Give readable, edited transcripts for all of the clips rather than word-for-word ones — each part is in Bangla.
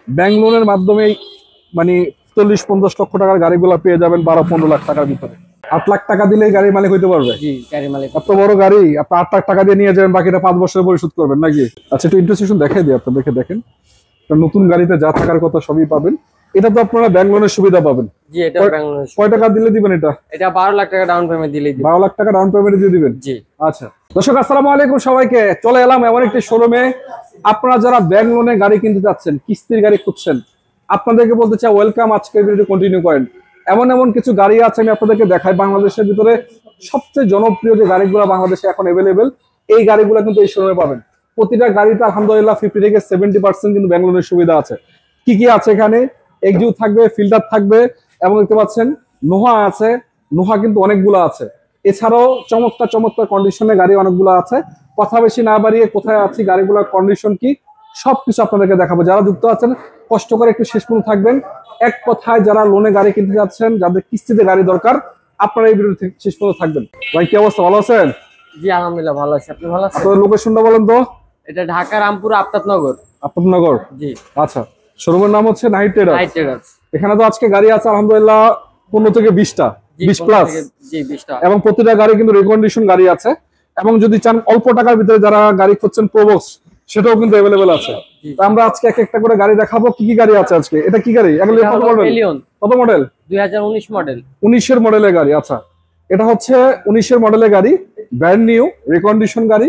ব্যাংক লোনের মাধ্যমে মানে 40-50 লক্ষ টাকার গাড়িগুলো পেয়ে যাবেন 12-15 লাখ টাকার ভিতরে। 8 লাখ টাকা দিলেই গাড়ির মালিক হইতে পারবে। জি, গাড়ি মালিক। এত বড় গাড়ি আপনি 8 লাখ টাকা দিয়ে নিয়ে যাবেন, বাকিটা 5 বছরে পরিশোধ করবেন নাকি? আচ্ছা, একটু ইন্টারেস্টেশন দেখাই দিই, আপনার দেখে দেখেন। নতুন গাড়িতে যা থাকার কথা সবই পাবেন। এটা তো আপনারা ব্যাংক লোনের সুবিধা পাবেন। জি, এটা ব্যাংক লোন। কয় টাকা দিলে দিবেন এটা? এটা 12 লাখ টাকা ডাউন পেমেন্ট দিলেই দিবেন। 12 লাখ টাকা ডাউন পেমেন্ট দিয়ে দিবেন। জি। আচ্ছা দর্শক, আসসালামু আলাইকুম সবাইকে। চলে এলাম এমন একটি শোরুমে, আপনারা যারা ব্যাংক লোনে গাড়ি কিনতে যাচ্ছেন, কিস্তির গাড়ি খুঁজছেন, আপনাদেরকে বলতে চাই ওয়েলকাম। আজকের ভিডিও কন্টিনিউ করেন। এমন কিছু গাড়ি আছে আমি আপনাদেরকে দেখাই। বাংলাদেশের ভিতরে সবচেয়ে জনপ্রিয় যে গাড়িগুলো বাংলাদেশে এখন অ্যাভেলেবেল, এই গাড়িগুলো কিন্তু এই শোরুমে পাবেন। প্রতিটা গাড়িতে আলহামদুলিল্লাহ 50 থেকে 70% কিন্তু ব্যাংক লোনের সুবিধা আছে। কি কি আছে এখানে? এক্সিউ থাকবে, ফিল্টার থাকবে, এবং দেখতে পাচ্ছেন নোহা আছে। নোহা কিন্তু অনেকগুলো আছে। এছাড়াও চমৎকার চমৎকার কন্ডিশনের গাড়ি অনেকগুলো আছে। কথা বেশি না বাড়িয়ে কোথায় আছি, গাড়িগুলোর কন্ডিশন কি, সবকিছু আপনাদেরকে দেখাবো। যারা যুক্ত আছেন কষ্ট করে একটু শেষ পর্যন্ত থাকবেন। এক কথায় যারা লোনে গাড়ি কিনতে যাচ্ছেন, যাদের কিস্তিতে গাড়ি দরকার, আপনারা এই ভিডিও শেষ পর্যন্ত থাকবেন। ভাই কি অবস্থা, ভালো আছেন? জি আলহামদুলিল্লাহ ভালো আছি। আপনি ভালো আছেন? আপনাদের লোকেশনটা বলেন তো। এটা ঢাকা রামপুর আফতাবনগর। আফতাবনগর। জি। আচ্ছা, শোরুমের নাম হচ্ছে নাইট ট্রেডার্স। Night traders. এখানে তো আজকে গাড়ি আছে আলহামদুলিল্লাহ 15 থেকে 20টা, 20 প্লাস। জি 20টা। এবং প্রতিটা গাড়ি কিন্তু রিকন্ডিশন গাড়ি আছে। এবং যদি চান অল্প টাকার ভিতরে যারা গাড়ি খুঁজছেন প্রোবক্স, সেটাও কিন্তু অ্যাভেলেবেল আছে। তো আমরা আজকে এক একটা করে গাড়ি দেখাবো। কি কি গাড়ি আছে আজকে? এটা কি গাড়ি? কত মডেল? কত মডেল? 2019 মডেল। 19 এর মডেলের গাড়ি। আচ্ছা, এটা হচ্ছে 19 এর মডেলের গাড়ি, ব্র্যান্ড নিউ রিকন্ডিশন গাড়ি।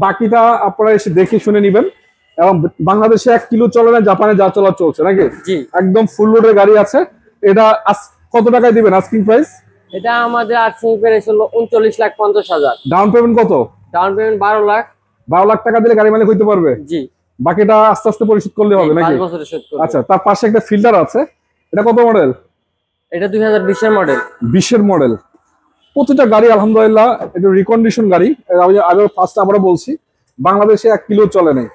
বাকিটা আপনারা এসে দেখে শুনে নেবেন। এবং বাংলাদেশে 1 কিলো চলে না, জাপানে যা চলা চলছে নাকি? জি। একদম ফুল লোডের গাড়ি আছে। এটা কত টাকায় দিবেন আস্কিং প্রাইস? এটা আমাদের আস্কিং প্রাইস হলো 39,50,000। ডাউন পেমেন্ট কত? Down payment 12 lakh. 12 লাখ টাকা দিলে গাড়ি মালিক হইতে পারবে। জি। বাকিটা আস্তে আস্তে পরিশোধ করলে হবে নাকি? 5 বছরে শোধ করব। আচ্ছা, তার পাশে একটা ফিল্টার আছে। এটা কত মডেল? এটা 2020 এর মডেল। 20 এর মডেল। প্রতিটা গাড়ি আলহামদুলিল্লাহ এটা রিকন্ডিশন গাড়ি। আগে ফার্স্ট আবারও বলছি, বাংলাদেশে 1 কিলো চলে নাই,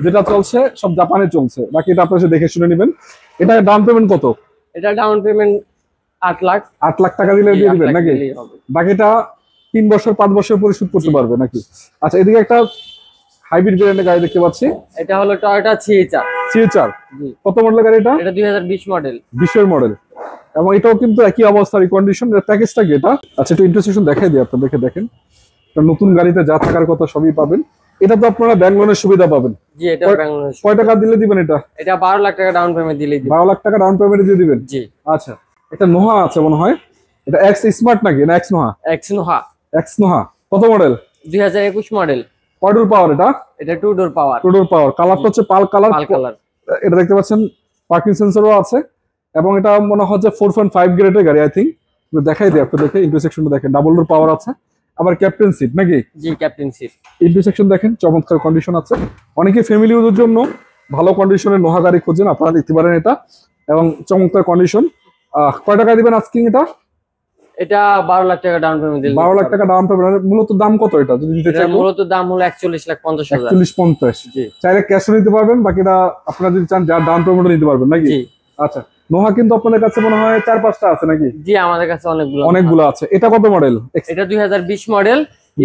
যেটা চলছে সব জাপানে চলছে। বাকিটা আপনারা দেখে শুনে নেবেন। এটা ডাউন পেমেন্ট কত? এটা ডাউন পেমেন্ট 8 লাখ। 8 লাখ টাকা দিলে দিয়ে দিবেন নাকি? বাকিটা 3 বছর 5 বছর পরিশোধ করতে পারবে নাকি? আচ্ছা, এদিকে একটা হাইব্রিড ভেরিয়েন্টের গাড়ি দেখতে পাচ্ছি। এটা হলো টয়োটা সিএচআর। সিএচআর। জি। কত মডেলের গাড়ি এটা? এটা 2020 মডেল। 20 এর মডেল। এবং এটাও কিন্তু একই অবস্থা, রিকন্ডিশন। এর প্যাকেজটা কি এটা? আচ্ছা, একটু ইন্টারেস্টেশন দেখাই দিই, আপনারা দেখে দেখেন। নতুন গাড়িতে যা থাকার কথা সবই পাবেন। এটা তো আপনারা ব্যাংক লোনের সুবিধা পাবেন। জি, এটা ব্যাংক লোন। কয় টাকা দিলে দিবেন এটা? এটা 12 লাখ টাকা ডাউন পেমেন্ট দিলেই দিবেন। 12 লাখ টাকা ডাউন পেমেন্ট দিয়ে দিবেন। জি। আচ্ছা, এটা নোহা আছে মনে হয়। এটা এক্স স্মার্ট নাকি না x Noha? X Noha. X Noha. কত মডেল? 2021 মডেল। কয় ডোর পাওয়ার এটা? এটা 2 ডোর পাওয়ার। 2 ডোর পাওয়ার। কালারটা হচ্ছে পাল কালার। পাল কালার। এটা দেখতে পাচ্ছেন পার্কিং সেন্সরও আছে। এবং এটা মনে হচ্ছে 4.5 গ্রেডের গাড়ি আই থিঙ্ক। দেখাই দিই আপনাদেরকে, ইন্টারসেকশনটা দেখেন, ডাবল ডোর পাওয়ার আছে। আবার ক্যাপ্টেন সিট নাকি? জি, ক্যাপ্টেন সিট। ইন্টারসেকশন দেখেন, চমৎকার কন্ডিশন আছে। অনেকে ফ্যামিলি ইউজের জন্য ভালো কন্ডিশনের নোহা গাড়ি খুঁজেন, আপনারা দেখতে পারেন এটা। এবং চমৎকার কন্ডিশন। কয় টাকা দিবেন আজকিং এটা? এটা 12 লাখ টাকা ডাউন পেমেন্ট দিলেন। 12 লাখ টাকা ডাউন পেমেন্ট। মূলত দাম কত এটা যদি দিতে চাই? মূলত দাম হলো 41,50,000। 41-50। জি। চাইলে ক্যাশও নিতে পারবেন, বাকিটা আপনারা যদি চান যা ডাউন পেমেন্টও নিতে পারবেন নাকি? জি। আচ্ছা, নোহা কিন্তু আপনাদের কাছে মনে হয় 4-5টা আছে নাকি? জি, আমাদের কাছে অনেকগুলো আছে। এটা কত মডেল? এটা 2020 model,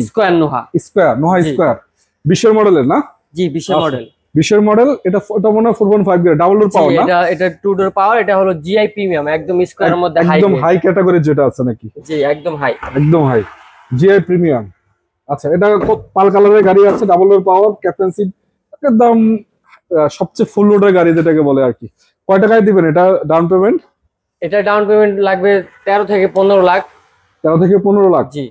square Noha. Square Noha square 20 এর মডেলের না? জি, 20 এর মডেল। 20 এর মডেল। এটা মনে হয় 4.5 গ্রেড, ডাবল ডোর পাওয়ার না? এটা 2 ডোর পাওয়ার। এটা হলো জিআই প্রিমিয়াম, একদম স্কয়ারের মধ্যে হাই, একদম হাই ক্যাটাগরি যেটা আছে নাকি? জি, একদম হাই। একদম হাই, জিআই প্রিমিয়াম। আচ্ছা, এটা পাল কালারের গাড়ি আছে, ডাবল ডোর পাওয়ার, ক্যাপ্টেন সিট, একদম সবচেয়ে ফুল লোডের গাড়ি যেটাকে বলে আর কি। কয় টাকায় দিবেন এটা ডাউন পেমেন্ট? এটা ডাউন পেমেন্ট লাগবে 13 থেকে 15 লাখ। 13 থেকে 15 লাখ। জি।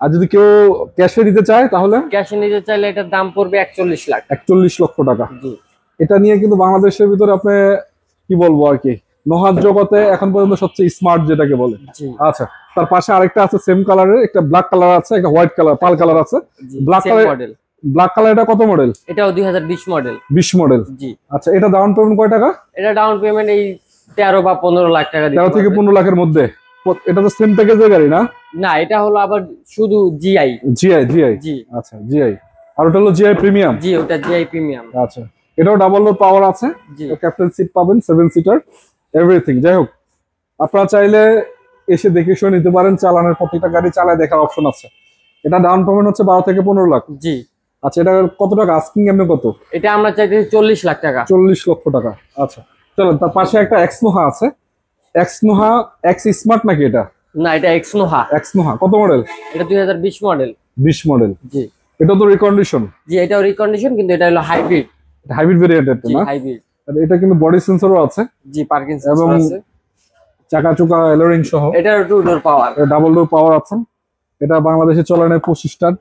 আর যদি কেউ ক্যাশে দিতে চায় তাহলে? ক্যাশে নিতে চাইলে এটার দাম পড়বে 41 লাখ। 41 লক্ষ টাকা। জি। এটা নিয়ে কিন্তু বাংলাদেশের ভিতরে আপনি কি বলবো আর কি, নোহার জগতে এখন পর্যন্ত সবচেয়ে স্মার্ট যেটাকে বলে। আচ্ছা, তার পাশে আরেকটা আছে সেম কালারের, একটা ব্ল্যাক কালার আছে, একটা হোয়াইট কালার, পাল কালার আছে। Black colour model. Black colour. এটা কত মডেল? এটাও 2020 মডেল। 20 মডেল। জি। আচ্ছা, এটা ডাউন পেমেন্ট কয় টাকা? এটা ডাউন পেমেন্ট এই 13 বা 15 লাখ টাকা দিতে 13 থেকে 15 লাখের মধ্যে। এটা তো সেম প্যাকেজের গাড়ি না? না, এটা হলো আবার শুধু জিআই। জিআই। জিআই। জি। আচ্ছা, জিআই। আর ওটা হলো জিআই প্রিমিয়াম। জি, ওটা জিআই প্রিমিয়াম। আচ্ছা, এটাও ডাবল ডোর পাওয়ার আছে। জি। ক্যাপ্টেন সিট পাবেন, 7 সিটার, এভরিথিং। যাই হোক, আপনারা চাইলে এসে দেখে শুনে নিতে পারেন। চালানের প্রত্যেকটা গাড়ি চালায় দেখার অপশন আছে। এটা ডাউন পেমেন্ট হচ্ছে 12 থেকে 15 লাখ। জি। আচ্ছা, এটা কত টাকা আস্কিং? এমনি কত? এটা আমরা চাইতেছি 40 লাখ টাকা। 40 লক্ষ টাকা। আচ্ছা, চলো, তার পাশে একটা এক্সনোহা আছে। এক্সনোহা এক্স স্মার্ট নাকি এটা? না, এটা এক্সনোহা। এক্সনোহা কত মডেল? এটা 2020 মডেল। 20 মডেল। জি এটা তো রিকন্ডিশন। জি, এটাও রিকন্ডিশন, কিন্তু এটা হলো হাইব্রিড। হাইব্রিড ভেরিয়েন্ট এটা জি না? হাইব্রিড। আর এটা কিন্তু বডি সেন্সরও আছে জি, পার্কিং এবং সেন্সর আছে। চাকা চুকা এলোরিং সহ। এটার 2 ডোর পাওয়ার। ডাবল ডোর পাওয়ার আছে। এটা বাংলাদেশে চলে না 25 টান,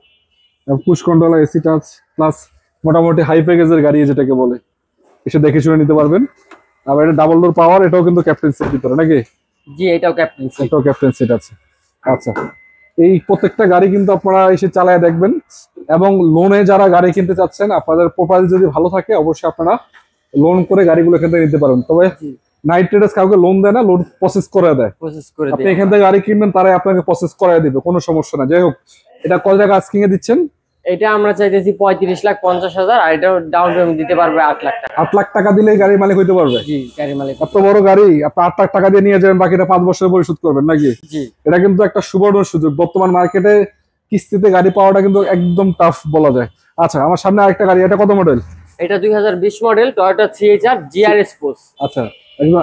push control, AC touch plus মোটামুটি হাই প্যাকেজের গাড়ি যেটাকে বলে, এসে দেখে শুনে নিতে পারবেন। আবার এটা ডাবল ডোর পাওয়ার, এটাও কিন্তু ক্যাপ্টেন সিট ভিতরে নাকি? জি, এটাও ক্যাপ্টেন সিট। এটাও ক্যাপ্টেন সিট আছে। আচ্ছা, এই প্রত্যেকটা গাড়ি কিন্তু আপনারা এসে চালায় দেখবেন। এবং লোনে যারা গাড়ি কিনতে চাচ্ছেন, আপনাদের প্রোফাইল যদি ভালো থাকে অবশ্যই আপনারা লোন করে গাড়িগুলো এখান থেকে নিতে পারেন। তবে জি, নাইট ট্রেডার্স কাউকে লোন দেয় না, লোন প্রসেস করে দেয়। প্রসেস করে আপনি দেয়। এখান থেকে গাড়ি কিনবেন, তারাই আপনাকে প্রসেস করায় দিবে, কোনো সমস্যা না। যাই হোক, এটা কত টাকা আস্কিং এ দিচ্ছেন? এটা আমরা চাইতেছি 35,50,000, আর এটাও ডাউন পেমেন্ট দিতে পারবে 8 লাখ টাকা। 8 লাখ টাকা দিলেই গাড়ির মালিক হইতে পারবে? জি, গাড়ি মালিক। এত বড় গাড়ি আপনি 8 লাখ টাকা দিয়ে নিয়ে যাবেন, বাকিটা 5 বছরে পরিশোধ করবেন নাকি? জি এটা কিন্তু একটা সুবর্ণ সুযোগ। বর্তমান মার্কেটে কিস্তিতে গাড়ি পাওয়াটা কিন্তু একদম টাফ বলা যায়। আচ্ছা, আমার সামনে আরেকটা গাড়ি, এটা কত মডেল? এটা 2020 মডেল টয়োটা সিএচআর জিআর স্পোর্টস। আচ্ছা, একদম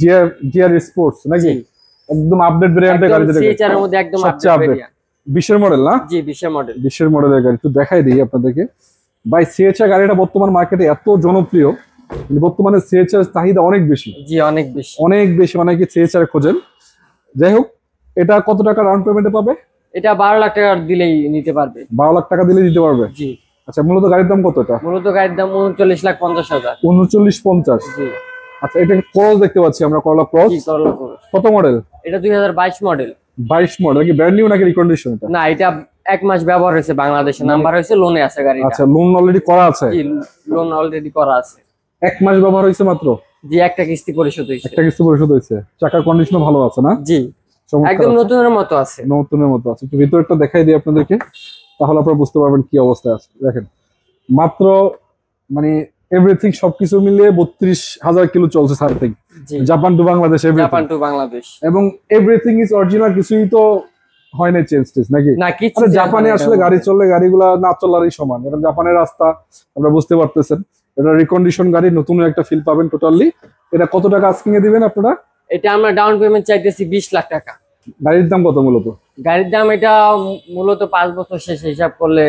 জিআর জিআর স্পোর্টস নাকি? একদম আপডেট ভেরিয়েন্টের গাড়ি, যেটা সিএচআর এর মধ্যে একদম সবচেয়ে আপডেট update। ভেরিয়েন্ট। 20 এর মডেল না? জি, 20 এর মডেল। 20 এর মডেলের গাড়ি একটু দেখাই দিই আপনাদেরকে। ভাই, সিএচআর গাড়িটা বর্তমান মার্কেটে এত জনপ্রিয়, কিন্তু বর্তমানে সিএচআর চাহিদা অনেক বেশি, জি অনেক বেশি। অনেক বেশি, অনেকে সিএচআর খোঁজেন। যাই হোক, এটা কত টাকা ডাউন পেমেন্টে পাবে? এটা 12 লাখ টাকা দিলেই নিতে পারবে। 12 লাখ টাকা দিলে দিতে পারবে। জি। আচ্ছা, মূলত গাড়ির দাম কত এটা? মূলত গাড়ির দাম 39,50,000। 39,50,000। জি। আচ্ছা, এটা ক্রস দেখতে পাচ্ছি আমরা, করলা ক্রস। কি করলো করো। কত মডেল? এটা 2022 মডেল। 22 মডেল কি ব্র্যান্ড নিউ নাকি রিকন্ডিশন এটা? না, এটা 1 মাস ব্যবহার হয়েছে, বাংলাদেশে নাম্বার হয়েছে, লোনে আছে গাড়িটা। আচ্ছা, লোন অলরেডি করা আছে? জি, লোন অলরেডি করা আছে। 1 মাস ব্যবহার হয়েছে মাত্র? জি, একটা কিস্তি পরিশোধ হয়েছে। একটা কিস্তি পরিশোধ হয়েছে। চাকার কন্ডিশনও ভালো আছে না? জি, চমৎকার একদম আছে। নতুনের মতো আছে। নতুনের মতো আছে। একটু ভিতরটা দেখাই দিই আপনাদেরকে, তাহলে আপনারা বুঝতে পারবেন কি অবস্থায় আছে। দেখেন, মাত্র মানে এভরিথিং সবকিছু মিলিয়ে 32,000 কিলো চলছে সামথিং। জি, Japan to Bangladesh Japan to Bangladesh. এবং এভরিথিং ইজ অরিজিনাল, কিছুই তো হয় না চেঞ্জ টেঞ্জ নাকি? না, কিছু আরে জাপানে আসলে গাড়ি চললে গাড়িগুলা না চলারই সমান। এটা জাপানের রাস্তা, আপনারা বুঝতে পারতেছেন। এটা রিকন্ডিশন গাড়ি, নতুন একটা ফিল পাবেন টোটালি। এটা কত টাকা আস্কিং এ দিবেন আপনারা? এটা আমরা ডাউন পেমেন্ট চাইতেছি 20 লাখ টাকা। গাড়ির দাম কত মূলত? গাড়ির দাম এটা মূলত 5 বছর শেষে হিসাব করলে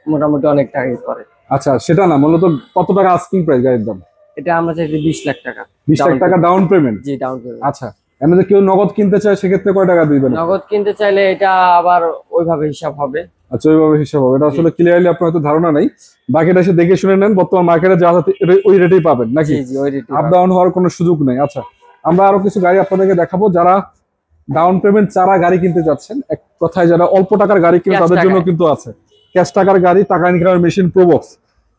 মোটামুটি অনেক টাকাই করে। আচ্ছা, সেটা না, মূলত কত টাকা আস্কিং প্রাইস গাড়ির দাম? এটা আমরা চাইছি 20 লাখ টাকা। 20 লাখ টাকা ডাউন পেমেন্ট? জি, ডাউন পেমেন্ট। আচ্ছা, এমনি যদি কেউ নগদ কিনতে চায় সেক্ষেত্রে কয় টাকা দিবেন? নগদ কিনতে চাইলে এটা আবার ওইভাবে হিসাব হবে। আচ্ছা, ওইভাবে হিসাব হবে। এটা আসলে ক্লিয়ারলি আপনার হয়তো ধারণা নাই, বাকিটা এসে দেখে শুনে নেন। বর্তমান মার্কেটে যা আছে ওই রেটেই পাবেন নাকি? জি জি, ওই রেটে আপ ডাউন হওয়ার কোনো সুযোগ নেই। আচ্ছা, আমরা আরো কিছু গাড়ি আপনাদেরকে দেখাবো। যারা ডাউন পেমেন্ট ছাড়া গাড়ি কিনতে যাচ্ছেন, এক কথায় যারা অল্প টাকার গাড়ি কিনে, Cash তাদের জন্য টাকায়। কিন্তু আছে ক্যাশ টাকার গাড়ি, টাকা ইনকামের মেশিন প্রোবক্স।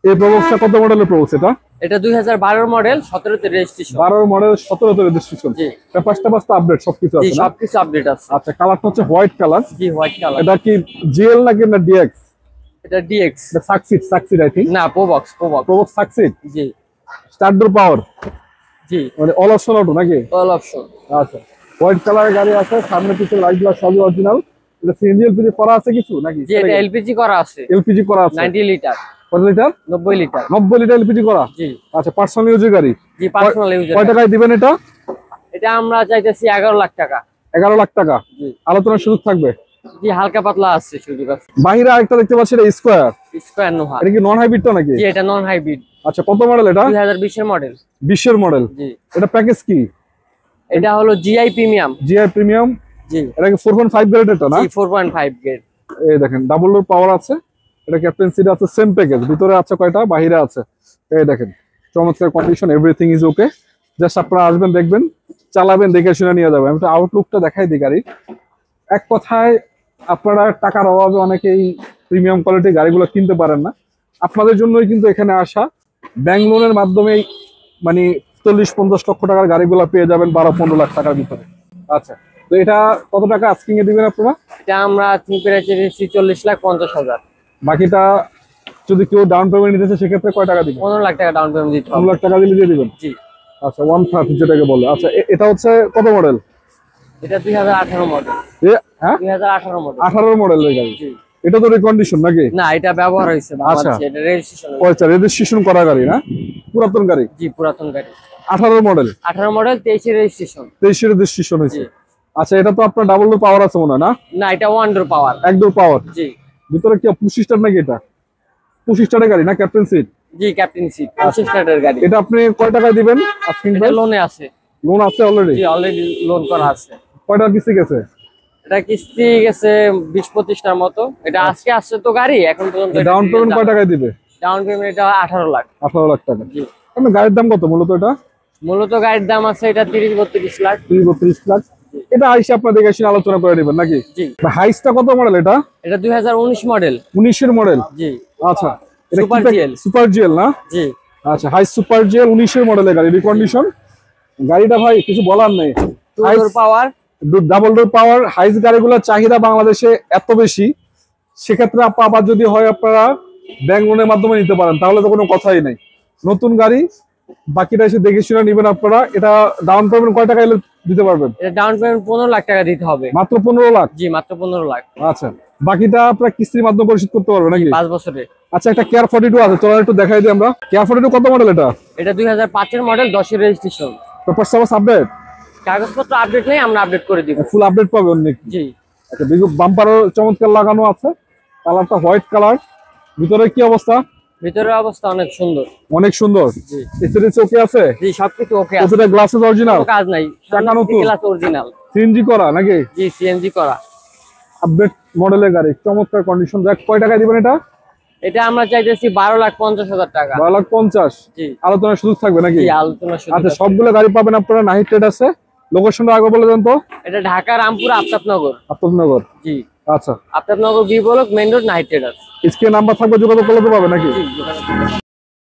এই প্রোবক্সটা কত মডেলের প্রোবক্স? এটা এটা 2012 মডেল, 17তে রেজিস্ট্রেশন। 12 মডেল, 17তে রেজিস্ট্রেশন। জি পাঁচটা আপডেট সবকিছু জি, আছে না? সবকিছু আপডেট আছে। আচ্ছা, কালারটা হচ্ছে হোয়াইট কালার। জি, হোয়াইট কালার। এটা কি জিএল নাকি না ডিএক্স? এটা ডিএক্স। এটা সাকসিড আই থিংক। না, প্রোবক্স। Probox Succeed. জি স্টার্ট ডোর পাওয়ার, জি, মানে অল অপশন অটো নাকি? All option. আচ্ছা, হোয়াইট কালারের গাড়ি আছে, সামনে পিছনে লাইটগুলো সবই অরিজিনাল। এটা সিএনজি এলপিজি করা আছে কিছু নাকি? জি, এটা এলপিজি করা আছে। এলপিজি করা আছে 90 লিটার। কত লিটার? 90 লিটার। 90 লিটার এলপিজি করা। জি আচ্ছা, পার্সোনাল ইউজের গাড়ি। জি, পার্সোনাল ইউজার। কয় টাকায় দিবেন এটা? এটা আমরা চাইতেছি 11 লাখ টাকা। 11 লাখ টাকা। জি আলোচনার সুযোগ থাকবে? জি, হালকা পাতলা আছে সুযোগ আছে। বাহিরে আরেকটা দেখতে পাচ্ছি, এটা স্কোয়ার। স্কয়ার নোহা। এটা কি নন হাইব্রিডটা নাকি? জি, এটা নন হাইব্রিড। আচ্ছা, কত মডেল এটা? 2020 এর মডেল। 20 এর মডেল। জি, এটা প্যাকেজ কি? এটা হলো জিআই প্রিমিয়াম। GI premium. জি এটা কি 4.5 গ্রেড এটা না? জি, 4.5 গ্রেড। এই দেখেন, ডাবল ডোর পাওয়ার আছে। এটা ক্যাপ্টেন সিট আছে, সেম প্যাকেজ। ভিতরে আছে কয়টা, বাহিরে আছে। এই দেখেন, চমৎকার condition, everything is okay. Just আপনারা আসবেন, দেখবেন, চালাবেন, দেখে শুনে নিয়ে যাবেন। আমি তো আউটলুকটা দেখাই দিই গাড়ি। এক কথায়, আপনারা টাকার অভাবে অনেকেই প্রিমিয়াম কোয়ালিটির গাড়িগুলো কিনতে পারেন না। আপনাদের জন্যই কিন্তু এখানে আসা। ব্যাংক লোনের মাধ্যমেই মানে 40-50 লক্ষ টাকার গাড়িগুলো পেয়ে যাবেন 12-15 লাখ টাকার ভিতরে। আচ্ছা, তো এটা কত টাকা আস্কিং এ দিবেন আপনারা? এটা আমরা প্রাইস চাইতেছি 40,50,000। বাকিটা যদি কেউ ডাউন পেমেন্ট নিতে চায় সেক্ষেত্রে কয় টাকা দিবেন? 15 লাখ টাকা ডাউন পেমেন্ট দিতে 15 হবে। লাখ টাকা দিলে দিয়ে দিবেন। জি, আচ্ছা, 130 যেটাকে বলে। আচ্ছা, এটা হচ্ছে কত মডেল? এটা 2018 মডেল। হ্যাঁ, 2018 মডেল। 18 মডেল এই গাড়ি। জি, এটা তো রিকন্ডিশন নাকি? না, এটা ব্যবহার হয়েছে বাংলাদেশে। এটা রেজিস্ট্রেশন। আচ্ছা, রেজিস্ট্রেশন করা গাড়ি না, পুরাতন গাড়ি। জি, পুরাতন গাড়ি। 18 মডেল, 18 মডেল, 23 রেজিস্ট্রেশন। 23 রেজিস্ট্রেশন হয়েছে। আচ্ছা, এটা তো আপনার ডাবল ডোর পাওয়ার আছে মনে হয় না? না, এটা ওয়ান ডোর পাওয়ার। এক ডোর পাওয়ার। জি ভিতরে কি 25 স্টার নাকি? এটা 25 স্টারের গাড়ি না ক্যাপ্টেন সিট? জি, ক্যাপ্টেন সিট, 25 স্টার্টের গাড়ি। এটা আপনি কয় টাকায় দিবেন আস্কিং এটা প্রাইস? লোনে আছে। লোন আছে অলরেডি? জি, অলরেডি লোন করা আছে। কয়টা কিস্তি গেছে? এটা কিস্তি গেছে 20-25টার মতো। এটা আজকে আসছে তো গাড়ি, এখন পর্যন্ত ডাউন পেমেন্ট কয় টাকায় দিবে? ডাউন পেমেন্ট এটা 18 লাখ। 18 লাখ টাকা। জি, আপনার গাড়ির দাম কত মূলত? এটা মূলত গাড়ির দাম আছে এটা 30-32 লাখ। 32 লাখ। এটা আইসে আপনাদের কাছে আলোচনা করে নেবেন নাকি? জি, হাইসটা কত মডেল? এটা এটা 2019 মডেল। 19 এর মডেল। জি, আচ্ছা, এটা সুপার জিএল। সুপার জিএল না? জি, আচ্ছা, হাই সুপার জিএল 19 এর মডেলের গাড়ি, রিকন্ডিশন গাড়িটা ভাই, কিছু বলার নেই। টু ডোর পাওয়ার, ডাবল ডোর পাওয়ার হাইস গাড়িগুলোর চাহিদা বাংলাদেশে এত বেশি, সেক্ষেত্রে আবার যদি হয় আপনারা ব্যাংক লোনের মাধ্যমে নিতে পারেন, তাহলে তো কোনো কথাই নাই। নতুন গাড়ি, বাকিটা এসে দেখে শুনে নেবেন আপনারা। এটা ডাউন পেমেন্ট কয় টাকা এলে দিতে পারবেন? এটা ডাউন পেমেন্ট 15 লাখ টাকা দিতে হবে। মাত্র 15 লাখ? জি, মাত্র 15 লাখ। আচ্ছা, বাকিটা আপনারা কিস্তির মাধ্যমে পরিশোধ করতে পারবেন নাকি? 5 বছরে। আচ্ছা, একটা কেয়ার 42 আছে, চলো একটু দেখাই দিই আমরা। কেয়ার 42 কত মডেল? এটা এটা 2005 এর মডেল, 10 এর রেজিস্ট্রেশন। Paper service update? কাগজপত্র আপডেট নেই, আমরা আপডেট করে দিব। ফুল আপডেট পাবেন নাকি? জি, আচ্ছা, বাম্পারও চমৎকার লাগানো আছে, কালারটা হোয়াইট কালার। ভিতরে কি অবস্থা? ভিতরের অবস্থা অনেক সুন্দর। অনেক সুন্দর। জি, এসএস ওকে আছে? জি, সবকিছু ওকে আছে। প্রতিটা গ্লাসেস অরিজিনাল? কোনো কাজ নাই, চাকা নতুন? Glass original. সিএনজি করা নাকি? জি, সিএনজি করা। আপডেট মডেলের গাড়ি, চমৎকার কন্ডিশন। দেখ, কয় টাকা দিবেন এটা? এটা আমরা চাইতেছি 12,50,000 টাকা। 12,50,000। জি, আলোচনার সুযোগ থাকবে নাকি? জি, আলোচনা শুরু। আচ্ছা, সবগুলো গাড়ি পাবেন আপনারা নাহিদ ট্রেড আছে। লোকেশনটা আগে বলে দেন তো। এটা ঢাকা রামপুর আফতাবনগর। আপনার? জি, আচ্ছা, Aftabnagar B block, main road, Night Traders. স্ক্রিনে নাম্বার থাকবে, যোগাযোগ করলে তো পাবে নাকি? জি,